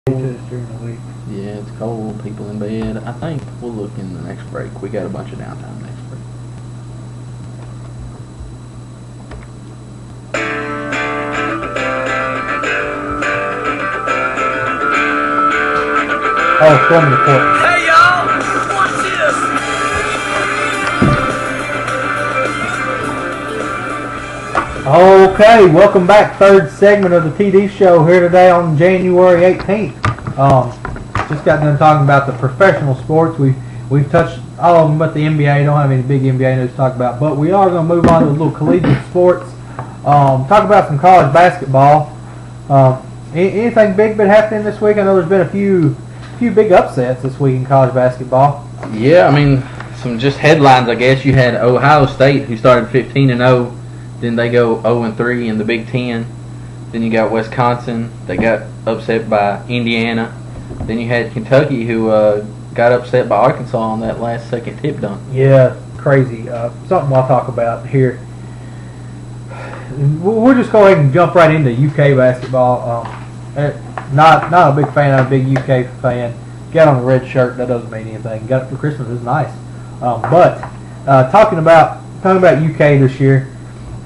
During the week. Yeah, it's cold. People in bed. I think we'll look in the next break. We got a bunch of downtime next break. Oh, storm report. Hey y'all, watch this. Okay, welcome back. Third segment of the TD show here today on January 18th. Just got done talking about the professional sports. We've touched all of them but the NBA. Don't have any big NBA news to talk about, but we are going to move on to a little collegiate sports. Talk about some college basketball. Anything big been happening this week? I know there's been a few big upsets this week in college basketball. Yeah, I mean, some just headlines, I guess. You had Ohio State, who started 15-0. Then they go 0-3 in the Big Ten. Then you got Wisconsin. They got upset by Indiana. Then you had Kentucky, who got upset by Arkansas on that last second tip dunk. Yeah, crazy. Something I'll talk about here. We'll just go ahead and jump right into UK basketball. Not a big fan. Not a big UK fan. Got on a red shirt. That doesn't mean anything. Got it for Christmas. It's nice. But talking about UK this year.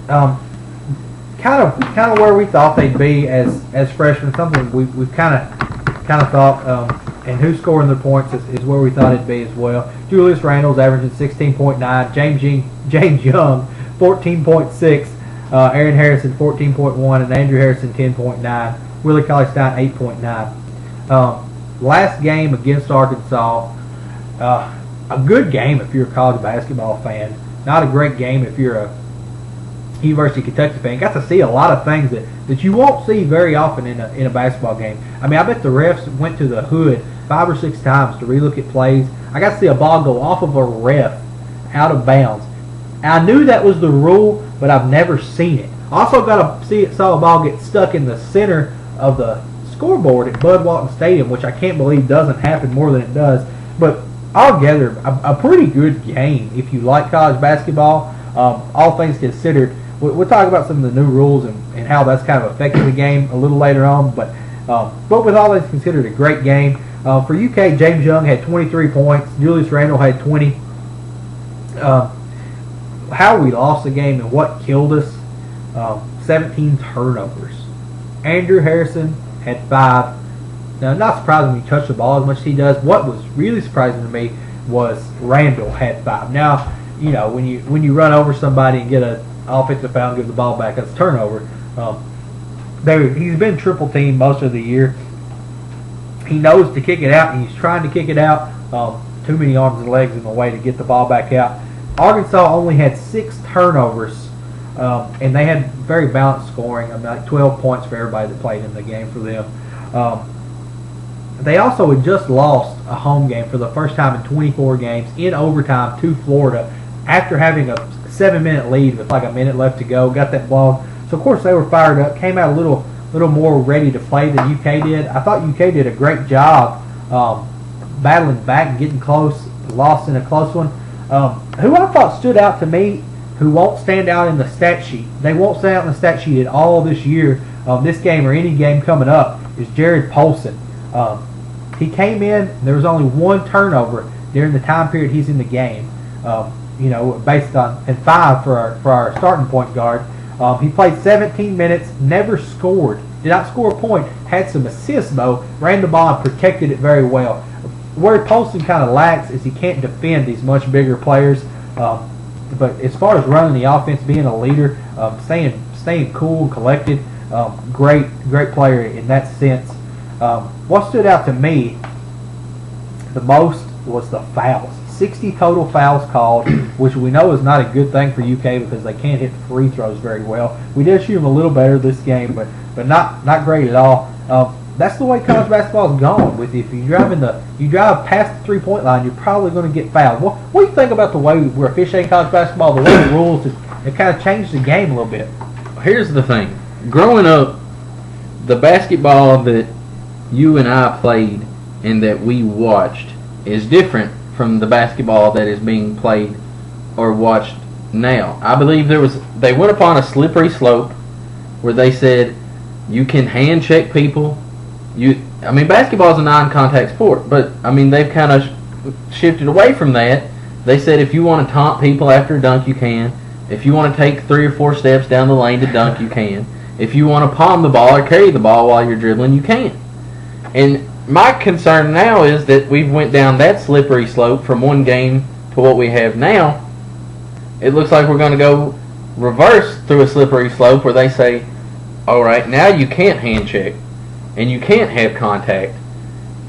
Kind of where we thought they'd be as freshmen. Something we've kind of thought, and who's scoring the points is where we thought it'd be as well. Julius Randle's averaging 16.9. James Young 14.6. Aaron Harrison 14.1, and Andrew Harrison 10.9. Willie Cauley-Stein 8.9. Last game against Arkansas, a good game if you're a college basketball fan. Not a great game if you're a University of Kentucky fan. Got to see a lot of things that you won't see very often in a basketball game. I mean, I bet the refs went to the hood 5 or 6 times to relook at plays. I got to see a ball go off of a ref out of bounds. I knew that was the rule, but I've never seen it. Also saw a ball get stuck in the center of the scoreboard at Bud Walton Stadium, which I can't believe doesn't happen more than it does. But altogether, a pretty good game if you like college basketball. All things considered, we'll talk about some of the new rules and how that's kind of affected the game a little later on. But with all things considered, a great game. For UK, James Young had 23 points. Julius Randle had 20. How we lost the game and what killed us, 17 turnovers. Andrew Harrison had 5. Now, not surprising when you touch the ball as much as he does. What was really surprising to me was Randle had 5. Now, you know, when you run over somebody and get an offensive foul and give the ball back, that's a turnover. He's been triple teamed most of the year. He knows to kick it out, and he's trying to kick it out. Too many arms and legs in the way to get the ball back out. Arkansas only had 6 turnovers, and they had very balanced scoring. I mean, like 12 points for everybody that played in the game for them. They also had just lost a home game for the first time in 24 games in overtime to Florida after having a 7-minute lead with like a minute left to go. Got that ball, so of course they were fired up. Came out a little more ready to play than UK did. I thought UK did a great job battling back and getting close. Lost in a close one. Who I thought stood out to me, who won't stand out in the stat sheet. They won't stand out in the stat sheet at all this year, this game or any game coming up, is Jared Polson. He came in, there was only 1 turnover during the time period he's in the game. Based on, and 5 for our starting point guard. He played 17 minutes, never scored. Did not score a point. Had some assists though. Ran the ball and protected it very well. Where Polson kind of lacks is he can't defend these much bigger players. But as far as running the offense, being a leader, staying cool and collected, great player in that sense. What stood out to me the most was the fouls. 60 total fouls called, which we know is not a good thing for UK because they can't hit free throws very well. We did shoot them a little better this game, but not great at all. That's the way college basketball is going. With if you drive past the 3-point line, you're probably going to get fouled. What do you think about the way we're officiating college basketball? The way the rules have kind of changed the game a little bit. Here's the thing: growing up, the basketball that you and I played and that we watched is different from the basketball that is being played or watched now. I believe they went upon a slippery slope where they said you can hand check people. I mean, basketball is a non-contact sport, but I mean they've kind of shifted away from that. They said if you want to taunt people after a dunk, you can. If you want to take 3 or 4 steps down the lane to dunk, you can. If you want to palm the ball or carry the ball while you're dribbling, you can. And my concern now is that we've went down that slippery slope from one game to what we have now. It looks like we're going to go reverse through a slippery slope where they say, all right, now you can't hand check and you can't have contact.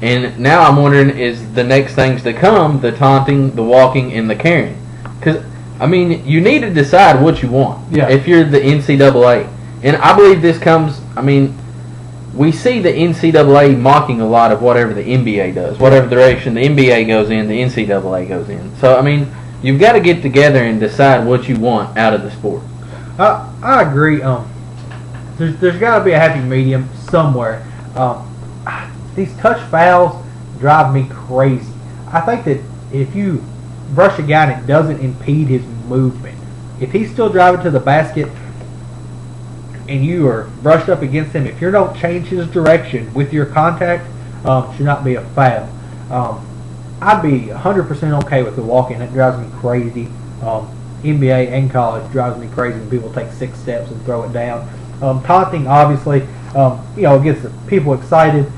And now I'm wondering, is the next things to come the taunting, the walking, and the carrying? Because, I mean, you need to decide what you want if you're the NCAA. And I believe this comes, I mean, we see the NCAA mocking a lot of whatever the NBA does. Whatever direction the NBA goes in, the NCAA goes in. So, I mean, you've got to get together and decide what you want out of the sport. I agree. There's got to be a happy medium somewhere. These touch fouls drive me crazy. I think that if you brush a guy and it doesn't impede his movement, if he's still driving to the basket and you are brushed up against him, if you don't change his direction with your contact, should not be a foul. I'd be 100% okay with the walking. It drives me crazy. NBA and college drives me crazy when people take 6 steps and throw it down. Taunting, obviously, it gets the people excited.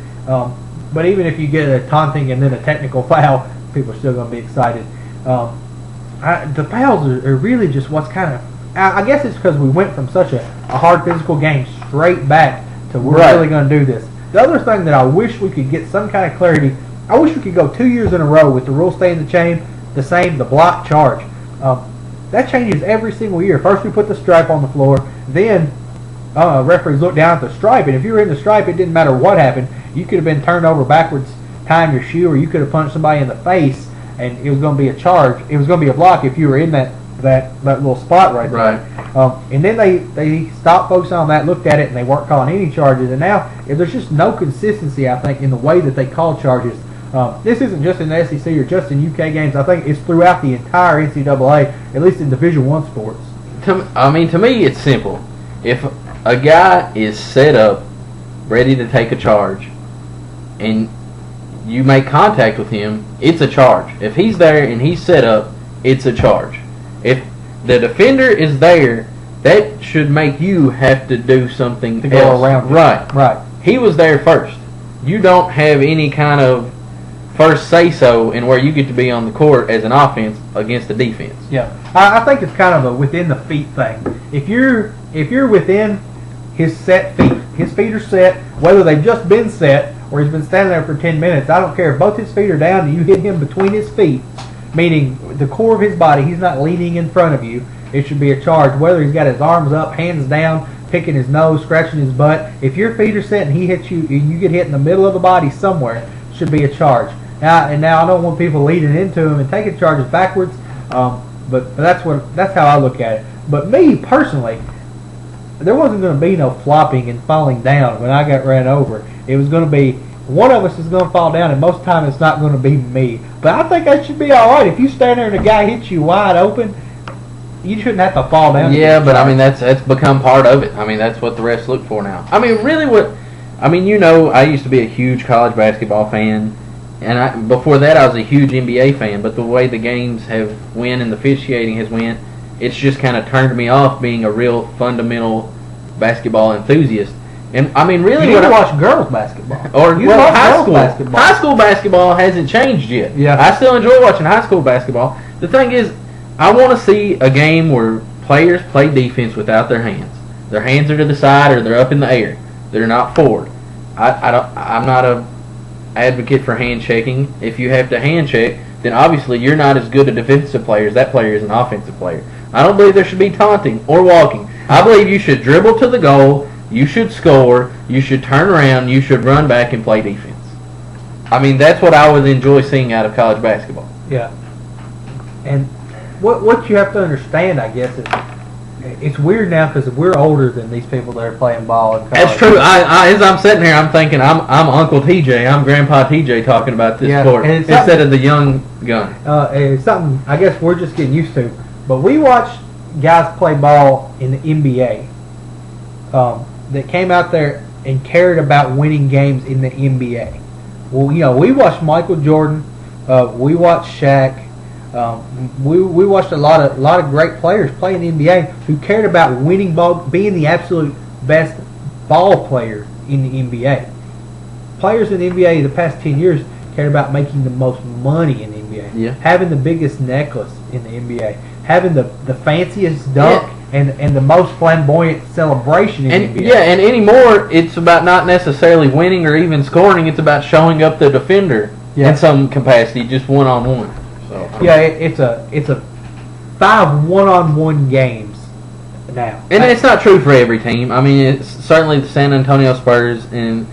But even if you get a taunting and then a technical foul, people are still going to be excited. The fouls are really just what's kind of... I guess it's because we went from such a hard physical game straight back to we're really going to do this. The other thing that I wish we could get some kind of clarity, I wish we could go 2 years in a row with the rule staying the same, the block charge. That changes every single year. First we put the stripe on the floor, then referees look down at the stripe, and if you were in the stripe, it didn't matter what happened. You could have been turned over backwards, tying your shoe, or you could have punched somebody in the face, and it was going to be a charge. It was going to be a block if you were in that little spot right there. And then they stopped focusing on that, looked at it, and they weren't calling any charges. And now, if there's just no consistency, I think, in the way that they call charges. This isn't just in the SEC or just in UK games. I think it's throughout the entire NCAA, at least in Division I sports. To me, it's simple. If a guy is set up, ready to take a charge, and you make contact with him, it's a charge. If he's there and he's set up, it's a charge. If the defender is there, that should make you have to do something to go around. Right. He was there first. You don't have any kind of first say-so in where you get to be on the court as an offense against the defense. Yeah, I think it's kind of a within the feet thing. If you're within his set feet, his feet are set, whether they've just been set or he's been standing there for 10 minutes, I don't care if both his feet are down and you hit him between his feet, meaning the core of his body, he's not leaning in front of you, it should be a charge. Whether he's got his arms up, hands down, picking his nose, scratching his butt, if your feet are set and he hits you and you get hit in the middle of the body somewhere, it should be a charge. Now I don't want people leading into him and taking charges backwards, but that's how I look at it. But me personally, there wasn't going to be no flopping and falling down when I got ran over. It was going to be one of us is going to fall down, and most of the time it's not going to be me. But I think that should be all right. If you stand there and a guy hits you wide open, you shouldn't have to fall down. Yeah, but I mean that's become part of it. I mean that's what the refs look for now. I mean really I used to be a huge college basketball fan. And before that, I was a huge NBA fan. But the way the games have went and the officiating has went, it's just kind of turned me off being a real fundamental basketball enthusiast. And I mean, really, you need to watch girls basketball or high school basketball. High school basketball hasn't changed yet. Yeah, I still enjoy watching high school basketball. The thing is, I want to see a game where players play defense without their hands. Their hands are to the side or they're up in the air. They're not forward. I'm not a advocate for hand checking. If you have to hand check, then obviously you're not as good a defensive player as that player is an offensive player. I don't believe there should be taunting or walking. I believe you should dribble to the goal, you should score, you should turn around, you should run back and play defense. I mean, that's what I would enjoy seeing out of college basketball. Yeah. And what you have to understand, I guess, is it's weird now because we're older than these people that are playing ball in college. That's true. As I'm sitting here, I'm thinking I'm Uncle TJ, I'm Grandpa TJ talking about this sport instead of the young gun. It's something I guess we're just getting used to. But we watched guys play ball in the NBA that came out there and cared about winning games in the NBA. Well, we watched Michael Jordan, we watched Shaq, we watched a lot of great players play in the NBA who cared about winning ball, being the absolute best ball player in the NBA. Players in the NBA the past 10 years cared about making the most money in the NBA, having the biggest necklace in the NBA, having the fanciest dunk and the most flamboyant celebration in the NBA. Yeah, and anymore, it's about not necessarily winning or even scoring. It's about showing up the defender in some capacity, just one-on-one. So it's a 5 one-on-one games now. And it's not true for every team. I mean, it's certainly the San Antonio Spurs and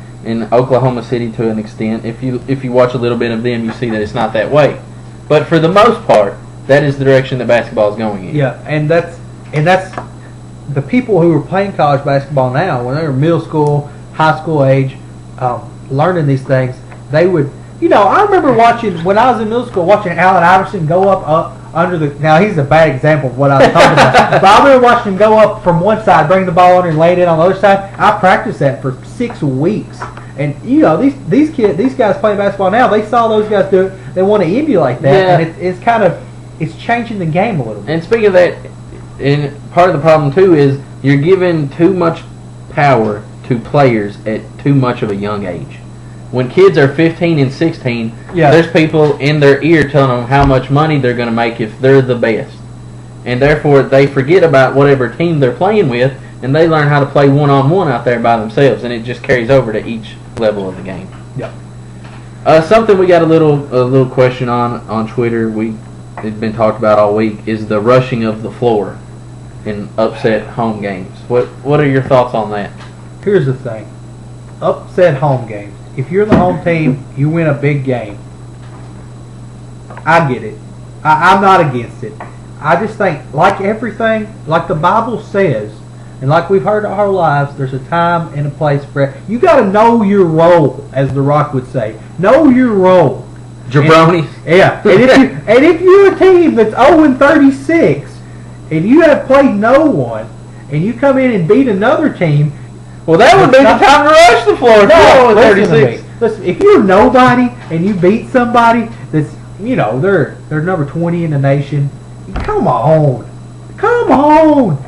Oklahoma City to an extent. If you watch a little bit of them, you see that it's not that way. But for the most part, that is the direction that basketball is going in. Yeah, and that's the people who are playing college basketball now, when they were middle school, high school age, learning these things, they would, I remember watching, when I was in middle school, watching Allen Iverson go up under the, now he's a bad example of what I was talking about, but I remember watching him go up from one side, bring the ball under and lay it in on the other side. I practiced that for 6 weeks. And, these guys playing basketball now, they saw those guys do it, they want to emulate that, and it's changing the game a little bit. And speaking of that, and part of the problem too is you're giving too much power to players at too much of a young age. When kids are 15 and 16, there's people in their ear telling them how much money they're going to make if they're the best. And therefore, they forget about whatever team they're playing with, and they learn how to play one-on-one out there by themselves, and it just carries over to each level of the game. Yeah. Something we got a little question on Twitter, it's been talked about all week, is the rushing of the floor in upset home games. What are your thoughts on that? Here's the thing. Upset home games. If you're the home team, you win a big game. I get it. I'm not against it. I just think, like everything, like the Bible says, and like we've heard our lives, there's a time and a place for it. You got to know your role, as The Rock would say. Know your role. Jabronis. And if you're a team that's 0-36, and you have played no one, and you come in and beat another team, well, that would be the time to rush the floor. No, listen, if you're nobody and you beat somebody that's, they're number 20 in the nation, come on.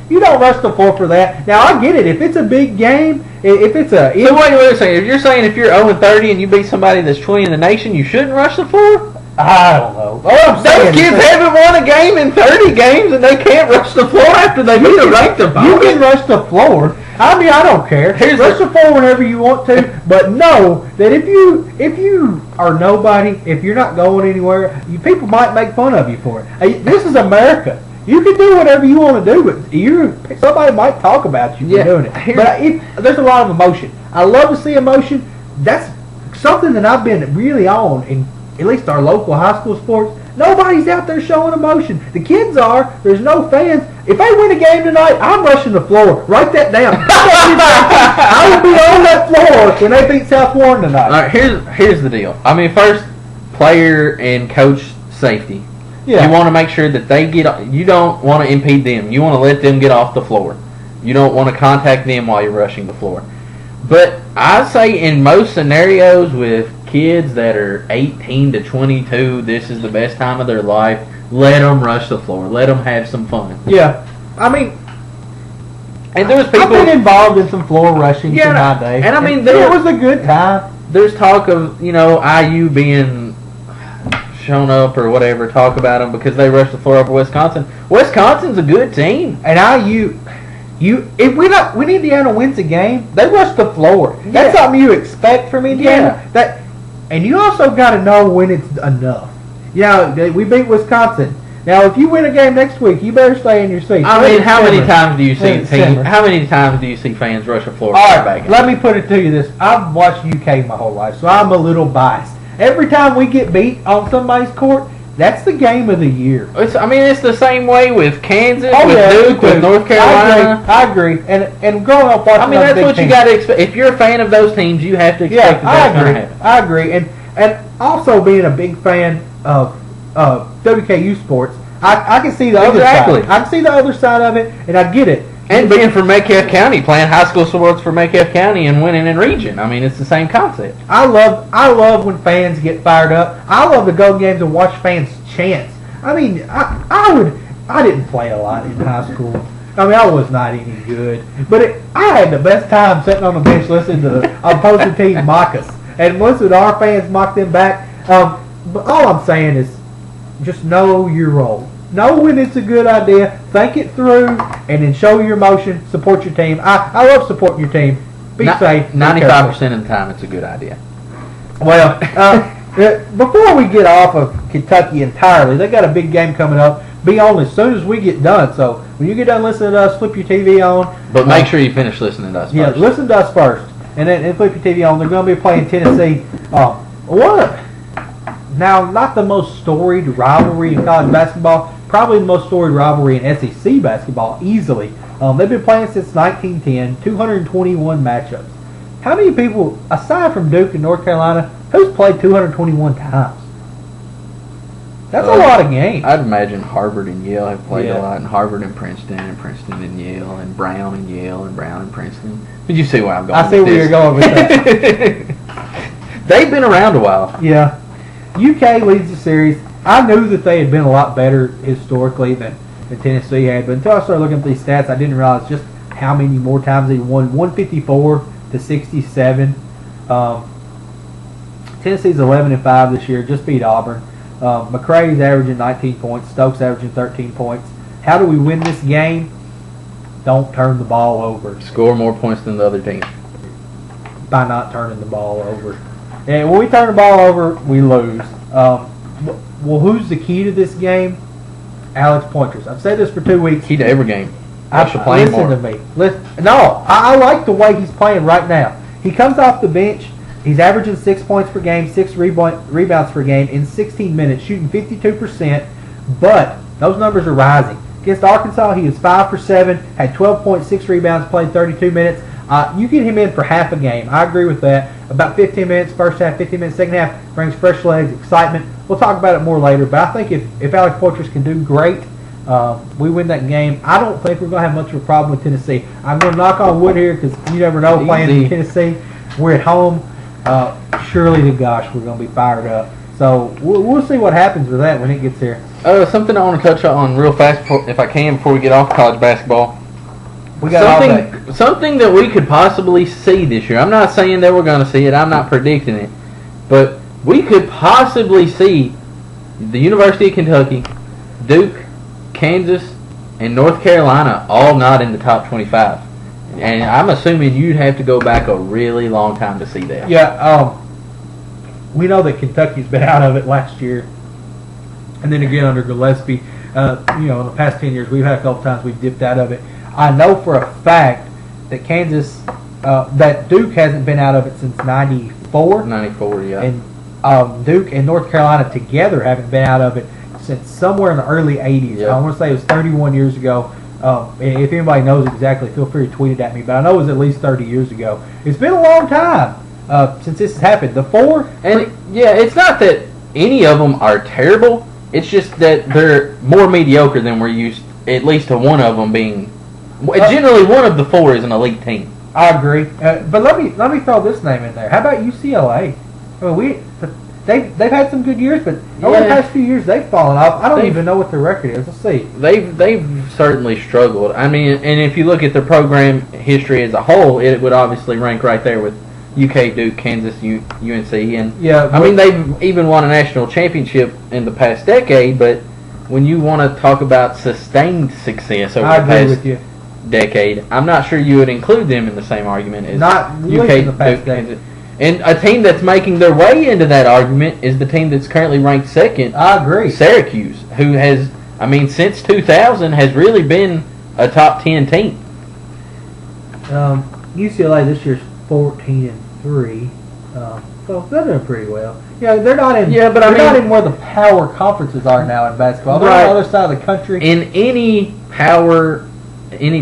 You don't rush the floor for that. Now, I get it. If it's a big game, if it's a... So wait a second. If you're saying if you're 0-30 and you beat somebody that's 20 in the nation, you shouldn't rush the floor? I don't know. Those kids haven't won a game in 30 games, and they can't ruch the floor after they beat a ranked opponent. You can rush the floor. I mean, I don't care. Rush the floor whenever you want to, but know that if you are nobody, if you're not going anywhere, people might make fun of you for it. Hey, this is America. You can do whatever you want to do, but somebody might talk about you for doing it. But there's a lot of emotion. I love to see emotion. That's something that I've been really on in at least our local high school sports. Nobody's out there showing emotion. The kids are. There's no fans. If they win a game tonight, I'm rushing the floor. Write that down. I will be on that floor when they beat South Warren tonight. All right, here's the deal. I mean, first, player and coach safety. Yeah. You want to make sure that they get. You don't want to impede them. You want to let them get off the floor. You don't want to contact them while you're rushing the floor. But I say in most scenarios with kids that are 18 to 22, this is the best time of their life. Let them rush the floor. Let them have some fun. Yeah, I mean, and there was people I've been involved in some floor rushing in my day, and I mean, it was a good time. There's talk of IU being shown up or whatever. Talk about them because they rushed the floor over Wisconsin. Wisconsin's a good team, and IU. If when Indiana wins a game, they rush the floor. Yeah. That's something you expect from Indiana. Yeah. And you also got to know when it's enough. We beat Wisconsin. Now, if you win a game next week, you better stay in your seat. I mean, how many times do you see fans rush the floor? All right, let me put it to you this: I've watched UK my whole life, so I'm a little biased. Every time we get beat on somebody's court, that's the game of the year. It's the same way with Kansas, with Duke, with North Carolina. I agree. And growing up watching, that's what you got to expect. If you're a fan of those teams, you have to expect that's going to happen. I agree. And also being a big fan of WKU sports, I can see the other side. I can see the other side of it, and I get it. And being from Metcalfe County, playing high school sports for Metcalfe County and winning in region. I mean, it's the same concept. I love when fans get fired up. I love to go to games and watch fans chant. I mean, I didn't play a lot in high school. I mean, I was not any good. But I had the best time sitting on the bench listening to the opposing team mock us. And listening to our fans mock them back. But all I'm saying is just know your role. Know when it's a good idea, think it through, and then show your emotion, support your team. I love supporting your team. Be safe. 95% of the time, it's a good idea. Well, before we get off of Kentucky entirely, they got a big game coming up. Be on as soon as we get done. So when you get done listening to us, flip your TV on. But make sure you finish listening to us first. Yeah, listen to us first, and then flip your TV on. They're going to be playing Tennessee. Now, not the most storied rivalry in college basketball. Probably the most storied rivalry in SEC basketball, easily. They've been playing since 1910, 221 matchups. How many people, aside from Duke and North Carolina, who's played 221 times? That's a lot of games. I'd imagine Harvard and Yale have played Yeah. a lot, and Harvard and Princeton and Yale, and Brown and Yale, and Brown and Princeton. Did you see where I'm going I see with where this? you're going with that. They've been around a while. Yeah. UK leads the series. I knew that they had been a lot better historically than Tennessee had, but until I started looking at these stats, I didn't realize just how many more times they won. 154 to 67. Tennessee's 11-5 this year, just beat Auburn. McCrae's averaging 19 points. Stokes averaging 13 points. How do we win this game? Don't turn the ball over. Score more points than the other team. By not turning the ball over. And when we turn the ball over, we lose. Well, who's the key to this game? Alex Poitras. I've said this for 2 weeks. Key to every game. I should play Listen more. to me. No, I like the way he's playing right now. He comes off the bench. He's averaging 6 points per game, 6 rebounds per game in 16 minutes, shooting 52%. But those numbers are rising. Against Arkansas, he was 5 for 7, had 12.6 rebounds, played 32 minutes. You get him in for half a game. I agree with that. About 15 minutes first half, 15 minutes second half, brings fresh legs, excitement. We'll talk about it more later. But I think if Alex Poitras can do great, we win that game. I don't think we're going to have much of a problem with Tennessee. I'm going to knock on wood here because you never know playing in Tennessee. We're at home. Surely to gosh, we're going to be fired up. So we'll see what happens with that when it gets here. Something I want to touch on real fast, if I can, before we get off college basketball. We got all day. Something that we could possibly see this year. I'm not saying that we're going to see it. I'm not predicting it. But we could possibly see the University of Kentucky, Duke, Kansas, and North Carolina all not in the top 25. And I'm assuming you'd have to go back a really long time to see that. Yeah, we know that Kentucky's been out of it last year. And then again under Gillespie. In the past 10 years, we've had a couple times we've dipped out of it. I know for a fact that that Duke hasn't been out of it since 94. 94, yeah. And Duke and North Carolina together haven't been out of it since somewhere in the early 80s. Yeah. I want to say it was 31 years ago. If anybody knows exactly, feel free to tweet it at me. But I know it was at least 30 years ago. It's been a long time since this has happened. The four, it's not that any of them are terrible. It's just that they're more mediocre than we're used. At least to one of them being. Generally, one of the four is an elite team. I agree. But let me throw this name in there. How about UCLA? I mean, they've had some good years, but over the past few years they've fallen off. I don't even know what their record is. Let's see. They've certainly struggled. I mean, and if you look at their program history as a whole, it would obviously rank right there with UK, Duke, Kansas, UNC, and I mean they've even won a national championship in the past decade. But when you want to talk about sustained success over the past decade, I'm not sure you would include them in the same argument as UK, Duke, Kansas. And a team that's making their way into that argument is the team that's currently ranked second. I agree. Syracuse, who has, since 2000, has really been a top 10 team. UCLA this year's 14-3, so they're doing pretty well. Yeah, they're not in. Yeah, but not in where the power conferences are now in basketball. They're on the other side of the country. In any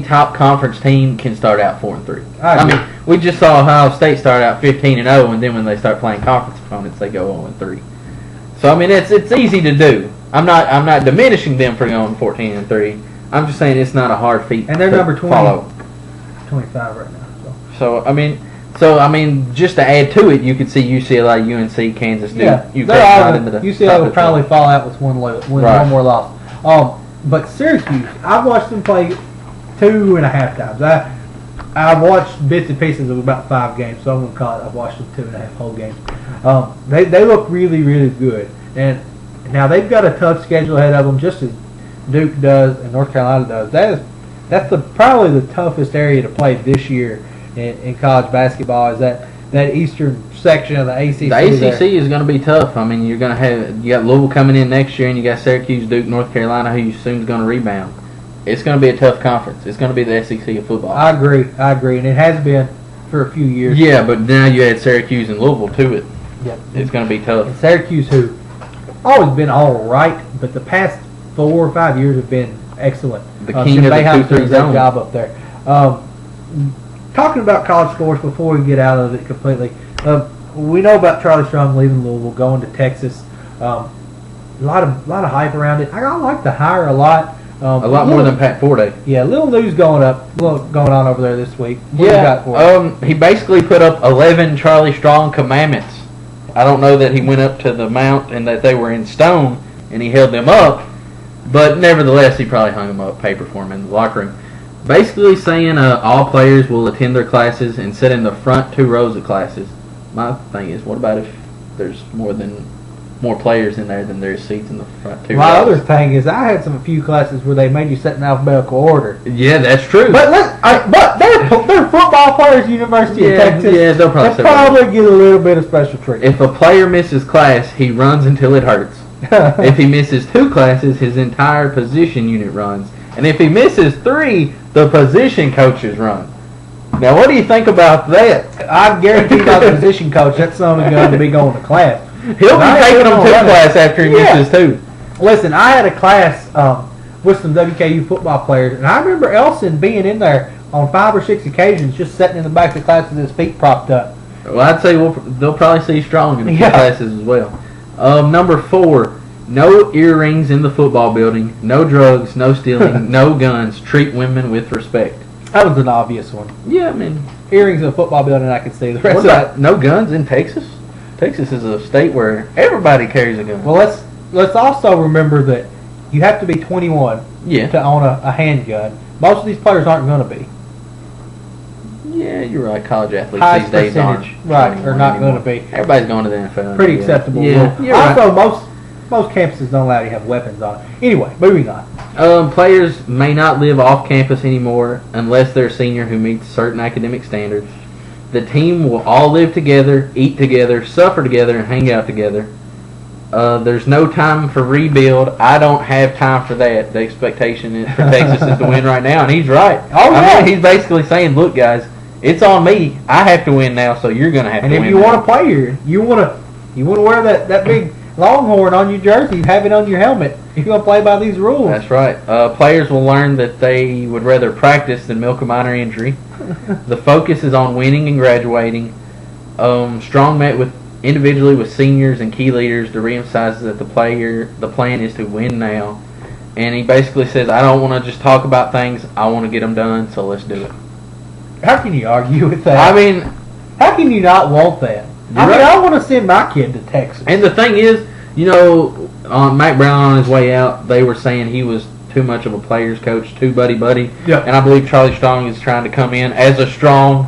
top conference team can start out 4-3. I mean, we just saw Ohio State start out 15-0, and then when they start playing conference opponents, they go 0-3. So I mean, it's easy to do. I'm not diminishing them for going 14-3. I'm just saying it's not a hard feat. And they're to number 20. follow. 25 right now. So I mean, just to add to it, you could see UCLA, UNC, Kansas, Duke. Yeah, UK they're all right into the UCLA top will of probably the fall out with one more loss. But Syracuse, I've watched them play 2.5 times. I've watched bits and pieces of about 5 games, so I'm gonna call it. I've watched them 2.5 whole games. They look really, really good, and now they've got a tough schedule ahead of them, just as Duke does and North Carolina does. That's probably the toughest area to play this year in college basketball. Is that eastern section of the ACC? The ACC is going to be tough. I mean, you got Louisville coming in next year, and you got Syracuse, Duke, North Carolina, who you assume is going to rebound. It's going to be a tough conference. It's going to be the SEC of football. I agree, and it has been for a few years. Yeah, but now you add Syracuse and Louisville to it. Yep. It's going to be tough. And Syracuse, who always been all right, but the past 4 or 5 years have been excellent. The king of the 2-3 done a great zone. job up there. Talking about college sports before we get out of it completely, we know about Charlie Strong leaving Louisville, going to Texas. A lot of hype around it. I like the hire a lot. A lot more than Pat Forte. Yeah, little news going on over there this week. What you got for us? He basically put up 11 Charlie Strong commandments. I don't know that he went up to the mount and that they were in stone and he held them up, but nevertheless he probably hung them up paper for him in the locker room. Basically saying all players will attend their classes and sit in the front 2 rows of classes. My thing is, what about if there's more players in there than there's seats in the front 2 rows? My other thing is, I had a few classes where they made you sit in alphabetical order. Yeah, that's true. But they're football players, University of Texas. Yeah, they'll probably get a little bit of special treatment. If a player misses class, he runs until it hurts. If he misses 2 classes, his entire position unit runs. And if he misses 3, the position coaches run. Now, what do you think about that? I guarantee my position coach, that son is going to be going to class. He'll be taking them to class after he misses 2. Listen, I had a class with some WKU football players, and I remember Elson being in there on 5 or 6 occasions, just sitting in the back of the class with his feet propped up. Well, I'd say they'll probably see Strong in the classes as well. Number 4, no earrings in the football building, no drugs, no stealing, no guns. Treat women with respect. That was an obvious one. Yeah, I mean, Earrings in a football building, I can see. The rest what about no guns in Texas? Texas is a state where everybody carries a gun. Well, let's also remember that you have to be 21 to own a handgun. Most of these players aren't going to be. Yeah, you're right. College athletes Highest these days aren't. percentage, right, are not going to be. Everybody's going to the NFL. Pretty acceptable. Yeah, rule. you're right. Also, most campuses don't allow you to have weapons on. Anyway, moving on. Players may not live off campus anymore unless they're a senior who meets certain academic standards. The team will all live together, eat together, suffer together, and hang out together. There's no time for rebuild. I don't have time for that. The expectation for Texas is to win right now, and he's right. Oh, yeah. I mean, he's basically saying, look, guys, it's on me. I have to win now, so you're going to have to win. And if you want to play here, you want to wear that big Longhorn on your jersey, have it on your helmet. If you want to play by these rules. That's right. Players will learn that they would rather practice than milk a minor injury. The focus is on winning and graduating. Strong met individually with seniors and key leaders to reemphasize that the plan is to win now. And he basically says, I don't want to just talk about things. I want to get them done, so let's do it. How can you argue with that? I mean, how can you not want that? I want to send my kid to Texas. And the thing is, on Mack Brown on his way out, they were saying he was too much of a player's coach, too buddy-buddy. Yeah. And I believe Charlie Strong is trying to come in as a strong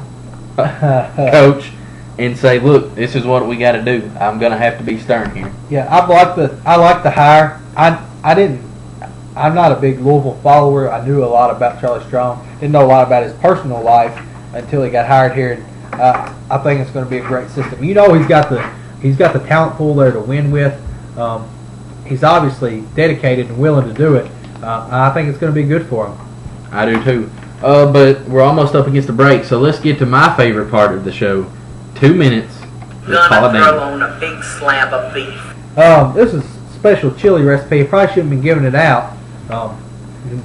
coach and say, look, this is what we got to do. I'm going to have to be stern here. Yeah, I like the hire. I'm not a big Louisville follower. I knew a lot about Charlie Strong. Didn't know a lot about his personal life until he got hired here. I think it's going to be a great system. He's got the talent pool there to win with. He's obviously dedicated and willing to do it. I think it's going to be good for him. I do too. But we're almost up against the break, so let's get to my favorite part of the show. 2 minutes. Gonna throw on a big slab of beef. This is a special chili recipe. I probably shouldn't have been giving it out.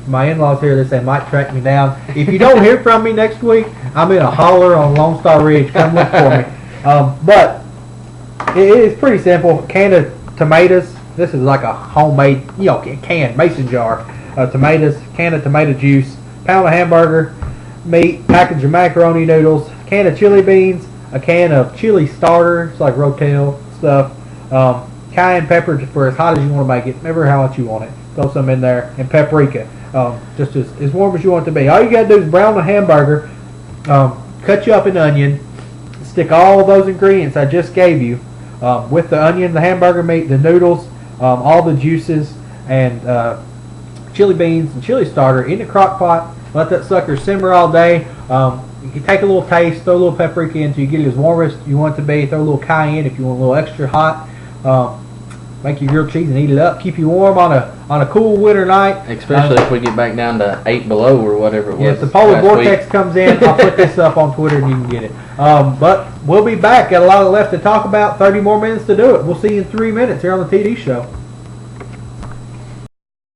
My in-laws here, they say might track me down. If you don't hear from me next week, I'm in a holler on Lone Star Ridge. Come look for me. But it is pretty simple. Can of tomatoes. This is like a homemade, canned mason jar. tomatoes, can of tomato juice, pound of hamburger meat, package of macaroni noodles, can of chili beans, a can of chili starter, it's like Rotel stuff, cayenne pepper for as hot as you want to make it, never how hot you want it. Throw some in there, and paprika, just as warm as you want it to be. All you got to do is brown the hamburger, cut you up an onion, stick all those ingredients I just gave you with the onion, the hamburger meat, the noodles, all the juices, and chili beans and chili starter in the crock pot. Let that sucker simmer all day. You can take a little taste, throw a little paprika in until you get it as warm as you want it to be. Throw a little cayenne if you want a little extra hot. Make your grilled cheese and eat it up. Keep you warm on a cool winter night. Especially if we get back down to 8 below or whatever it was. If the polar last vortex week. comes in, I'll put this up on Twitter and you can get it. But we'll be back. Got a lot left to talk about. 30 more minutes to do it. We'll see you in 3 minutes here on the TD Show.